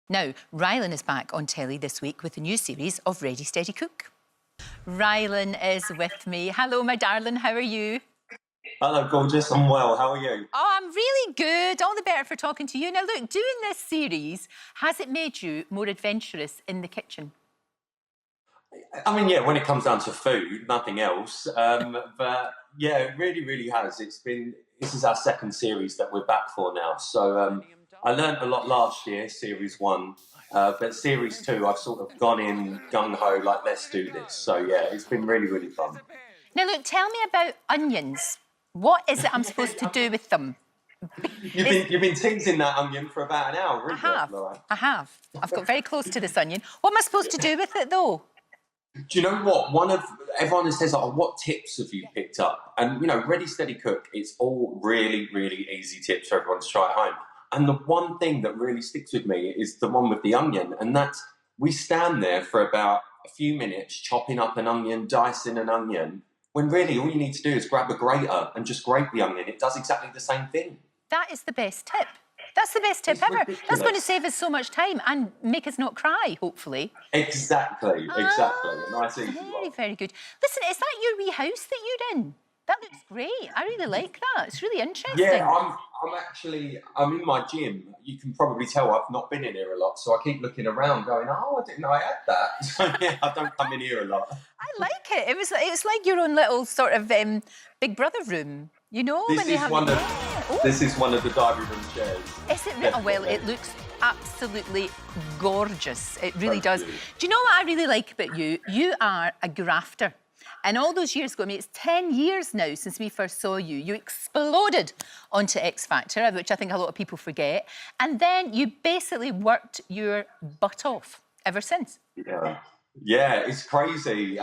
Now, Rylan is back on telly this week with a new series of Ready, Steady, Cook. Rylan is with me. Hello, my darling, how are you? Hello, gorgeous. I'm well. How are you? Oh, I'm really good. All the better for talking to you. Now, look, doing this series, has it made you more adventurous in the kitchen? I mean, yeah, when it comes down to food, nothing else. But yeah, it really, really has. This is our second series that we're back for now. So I learned a lot last year, series one. But series two, I've sort of gone in gung-ho, like, let's do this. So yeah, it's been really, really fun. Now, look, tell me about onions. What is it I'm supposed to do with them? You've been teasing that onion for about an hour, really. I have. I've got very close to this onion. What am I supposed to do with it, though? Do you know what? Everyone says, "Oh, what tips have you picked up?" And you know, Ready Steady Cook. It's all really, really easy tips for everyone to try at home. And the one thing that really sticks with me is the one with the onion, and that's we stand there for about a few minutes chopping up an onion, dicing an onion, when really all you need to do is grab a grater and just grate the onion. It does exactly the same thing. That is the best tip. That's the best tip ever. Ridiculous. That's going to save us so much time and make us not cry, hopefully. Exactly. A nice easy one. Very, very good. Listen, is that your wee house that you're in? That looks great. I really like that. It's really interesting. Yeah, I'm in my gym. You can probably tell I've not been in here a lot, so I keep looking around going, oh, I didn't know I had that. So yeah, I don't come in here a lot. I like it. It's like your own little sort of Big Brother room, you know? This is one of the diary room chairs. Is it? Oh, well, it looks absolutely gorgeous. It really does. Do you know what I really like about you? You are a grafter. And all those years ago, I mean, it's 10 years now since we first saw you. You exploded onto X Factor, which I think a lot of people forget. And then you basically worked your butt off ever since. Yeah, it's crazy.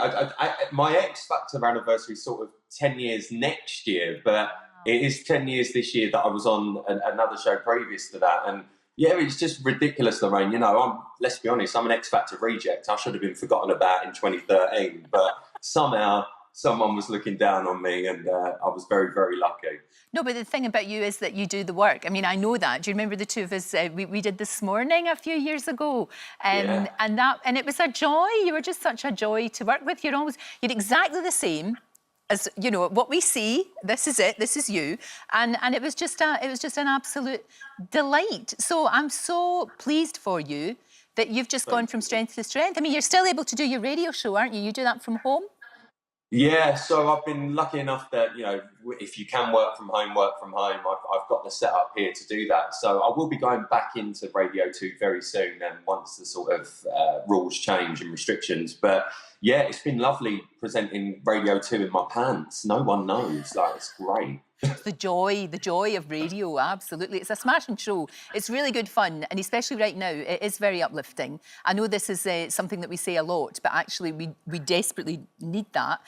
My X Factor anniversary is sort of 10 years next year, but it is 10 years this year that I was on another show previous to that. And yeah, it's just ridiculous, Lorraine. You know, let's be honest, I'm an X Factor reject. I should have been forgotten about in 2013, but somehow someone was looking down on me, and I was very, very lucky. No, but the thing about you is that you do the work. I mean, I know that. Do you remember the two of us? We did This Morning a few years ago, Yeah. and it was a joy. You were just such a joy to work with. You're exactly the same as, you know, what we see. This is it. This is you, and it was just an absolute delight. So I'm so pleased for you that you've just gone from strength to strength. I mean, you're still able to do your radio show, aren't you? You do that from home? Yeah, so I've been lucky enough that, you know, if you can work from home, work from home. I've got the setup here to do that. So I will be going back into Radio 2 very soon, and once the sort of rules change and restrictions. But yeah, it's been lovely presenting Radio 2 in my pants. No one knows. Like, it's great. The joy of radio, absolutely. It's a smashing show. It's really good fun, and especially right now, it is very uplifting. I know this is something that we say a lot, but actually we desperately need that.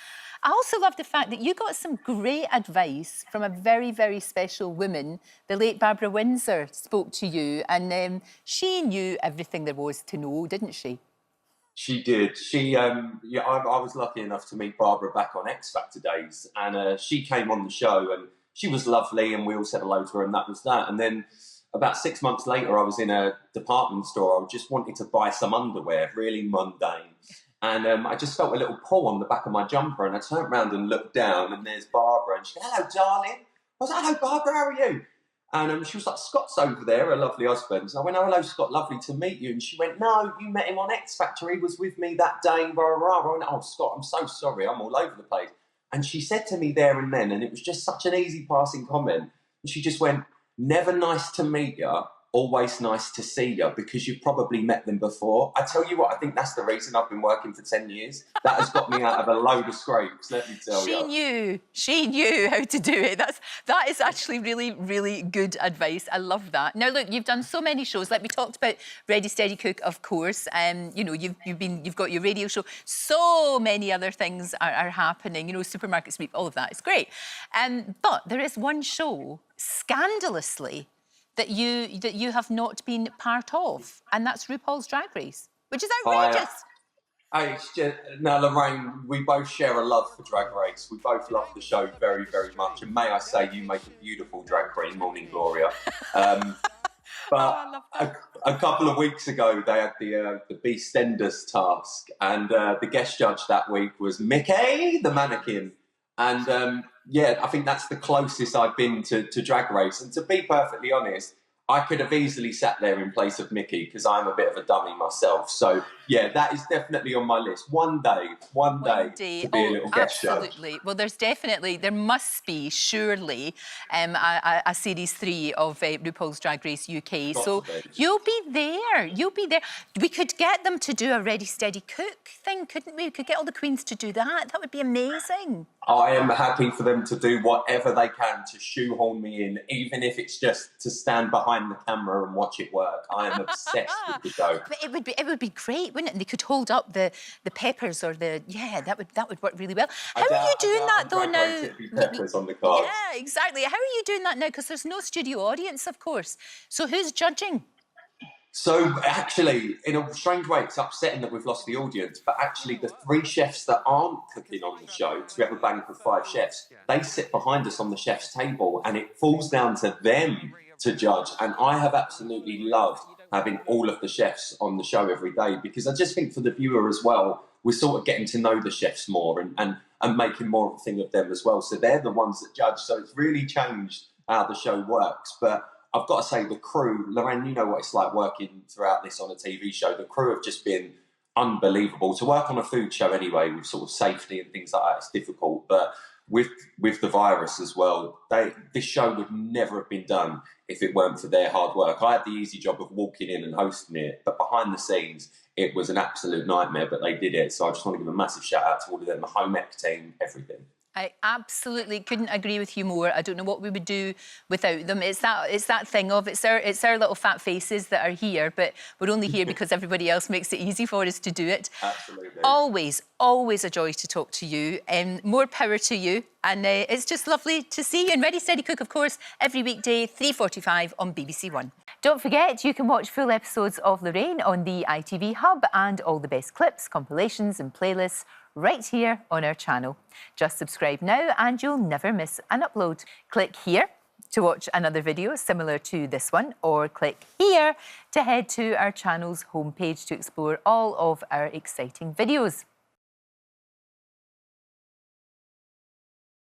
I also love the fact that you got some great advice from a very, very special woman. The late Barbara Windsor spoke to you, and she knew everything there was to know, didn't she? She did. I was lucky enough to meet Barbara back on X Factor days, and she came on the show, and she was lovely, and we all said hello to her, and that was that. And then about 6 months later, I was in a department store. I just wanted to buy some underwear, really mundane. And I just felt a little pull on the back of my jumper, and I turned around and looked down, and there's Barbara, and she said, hello, darling. I was like, hello, Barbara, how are you? And she was like, Scott's over there, her lovely husband. So I went, oh, hello, Scott, lovely to meet you. And she went, no, you met him on X Factor. He was with me that day. Rah, rah, rah. I went, oh, Scott, I'm so sorry. I'm all over the place. And she said to me there and then, and it was just such an easy passing comment, and she just went, never nice to meet you, always nice to see you, because you've probably met them before. I tell you what, I think that's the reason I've been working for 10 years. That has got me out of a load of scrapes, let me tell you. She knew how to do it. That is actually really, really good advice. I love that. Now, look, you've done so many shows. Like we talked about Ready, Steady, Cook, of course. You know, you've got your radio show. So many other things are happening. You know, Supermarket Sweep, all of that. It's great. But there is one show, scandalously, that you have not been part of, and that's RuPaul's Drag Race, which is outrageous. Now, Lorraine, we both share a love for Drag Race. We both love the show very, very much, and may I say, you make a beautiful drag queen, Morning Gloria. But I love that. a couple of weeks ago, they had the Beastenders task, and the guest judge that week was Mickey, the mannequin. And yeah, I think that's the closest I've been to Drag Race. And to be perfectly honest, I could have easily sat there in place of Mickey because I'm a bit of a dummy myself. So yeah, that is definitely on my list. One day to be a little guest judge. Absolutely. Well, there must be, surely, a series 3 of RuPaul's Drag Race UK. So you'll be there. You'll be there. We could get them to do a Ready, Steady, Cook thing, couldn't we? We could get all the queens to do that. That would be amazing. I am happy for them to do whatever they can to shoehorn me in, even if it's just to stand behind the camera and watch it work. I am obsessed with the show. But it would be great, wouldn't it? And they could hold up the peppers or that would work really well. How are you doing that though now? Peppers on the cards. Yeah, exactly. How are you doing that now? Because there's no studio audience, of course. So who's judging? So actually, in a strange way, it's upsetting that we've lost the audience, but actually the 3 chefs that aren't cooking on the show, because we have a bank of 5 chefs, they sit behind us on the chef's table, and it falls down to them to judge. And I have absolutely loved having all of the chefs on the show every day, because I just think for the viewer as well, we're sort of getting to know the chefs more and making more of a thing of them as well. So they're the ones that judge. So it's really changed how the show works. But I've got to say, the crew, Lorraine, you know what it's like working throughout this on a TV show. The crew have just been unbelievable. To work on a food show anyway, with sort of safety and things like that, it's difficult. But with the virus as well, this show would never have been done if it weren't for their hard work. I had the easy job of walking in and hosting it, but behind the scenes, it was an absolute nightmare, but they did it. So I just want to give a massive shout out to all of them, the home ec team, everything. I absolutely couldn't agree with you more. I don't know what we would do without them. It's that thing of it's our little fat faces that are here, but we're only here because everybody else makes it easy for us to do it. Absolutely. Always a joy to talk to you. More power to you. And it's just lovely to see you. And Ready, Steady, Cook, of course, every weekday, 3:45 on BBC One. Don't forget, you can watch full episodes of Lorraine on the ITV Hub and all the best clips, compilations and playlists right here on our channel. Just subscribe now and you'll never miss an upload. Click here to watch another video similar to this one, or click here to head to our channel's homepage to explore all of our exciting videos.